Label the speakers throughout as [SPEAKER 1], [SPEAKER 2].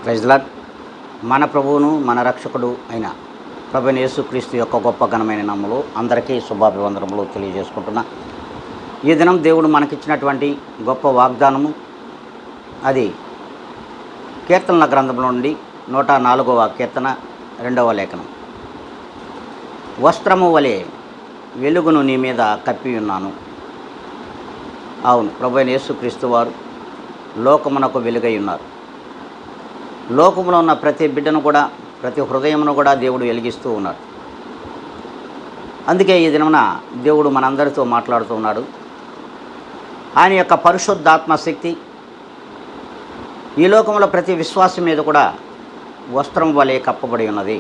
[SPEAKER 1] Praise lord. మన ప్రభువును మన రక్షకుడు అయిన ప్రభువైన యేసుక్రీస్తు యొక్క గొప్ప ఘనమైన నామములో అందరికీ శుభాభివందనములు తెలియజేసుకుంటున్నా. ఈ దినం దేవుడు మనకిచ్చినటువంటి గొప్ప వాగ్దానము, అది కీర్తనల గ్రంథంలో నుండి 104వ కీర్తన 2వ లేఖనం. వస్త్రము వలె వెలుగును నీ మీద కప్పి ఉన్నాను. అవును, ప్రభువైన యేసుక్రీస్తు వారు లోకమునకు వెలుగై ఉన్నారు. లోకంలో ఉన్న ప్రతి బిడ్డను కూడా, ప్రతి హృదయమును కూడా దేవుడు వెలిగిస్తూ ఉన్నాడు. అందుకే ఈ దినమున దేవుడు మనందరితో మాట్లాడుతూ ఉన్నాడు. ఆయన యొక్క పరిశుద్ధాత్మ శక్తి ఈ లోకంలో ప్రతి విశ్వాసం మీద కూడా వస్త్రం వలె కప్పబడి ఉన్నది.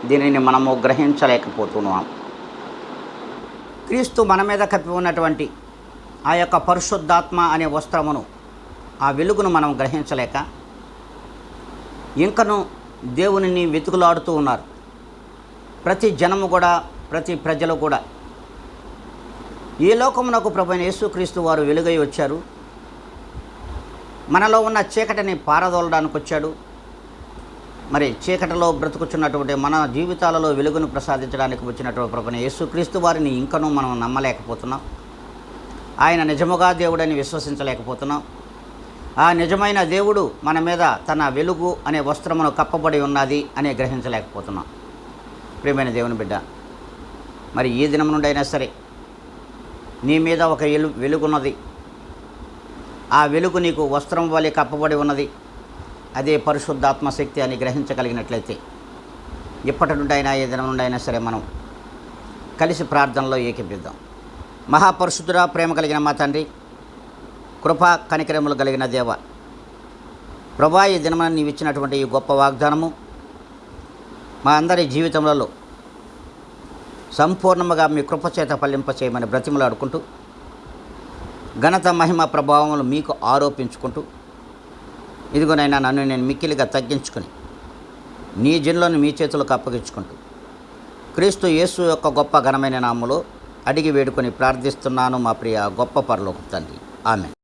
[SPEAKER 1] దీనిని మనము గ్రహించలేకపోతున్నాం. క్రీస్తు మన మీద కప్పి ఉన్నటువంటి ఆ యొక్క పరిశుద్ధాత్మ అనే వస్త్రమును, ఆ వెలుగును మనం గ్రహించలేక ఇంకను దేవునిని వెతుకులాడుతూ ఉన్నారు. ప్రతి జనము కూడా, ప్రతి ప్రజలు కూడా. ఈ లోకమునకు ప్రభువైన యేసుక్రీస్తు వారు వెలుగై వచ్చారు. మనలో ఉన్న చీకటిని పారదోలడానికి వచ్చాడు. మరి చీకటిలో బ్రతుకుచున్నటువంటి మన జీవితాలలో వెలుగును ప్రసాదించడానికి వచ్చినటువంటి ప్రభువైన యేసుక్రీస్తు వారిని ఇంకనూ మనం నమ్మలేకపోతున్నాం. ఆయన నిజముగా దేవుడని విశ్వసించలేకపోతున్నాం. ఆ నిజమైన దేవుడు మన మీద తన వెలుగు అనే వస్త్రమును కప్పబడి ఉన్నది అని గ్రహించలేకపోతున్నాం. ప్రియమైన దేవుని బిడ్డ, మరి ఈ దినం నుండి అయినా సరే నీ మీద ఒక వెలుగున్నది. ఆ వెలుగు నీకు వస్త్రం వలె కప్పబడి ఉన్నది. అదే పరిశుద్ధాత్మ శక్తి అని గ్రహించగలిగినట్లయితే ఇప్పటి నుండి అయినా, ఏ దినం నుండి అయినా సరే మనం కలిసి ప్రార్థనలో ఏకీపిద్దాం. మహాపరిశుద్ధుడా, ప్రేమ కలిగిన మా తండ్రి, కృపా కనికరములు కలిగిన దేవ, ప్రభా, ఈ దినమున నీవు ఇచ్చినటువంటి ఈ గొప్ప వాగ్దానము మా అందరి జీవితములలో సంపూర్ణముగా మీ కృపచేత ఫలింప చేయమని బ్రతిమలాడుకుంటూ, ఘనత మహిమ ప్రభావములు మీకు ఆరోపించుకుంటూ, ఇదిగోనైనా నన్ను నేను మిక్కిలిగా తగ్గించుకొని నీ జనులను మీ చేతులకు అప్పగించుకుంటూ, క్రీస్తు యేసు యొక్క గొప్ప ఘనమైన నామములో అడిగి వేడుకొని ప్రార్థిస్తున్నాను మా ప్రియ గొప్ప పరలోక తండ్రి. ఆమేన్.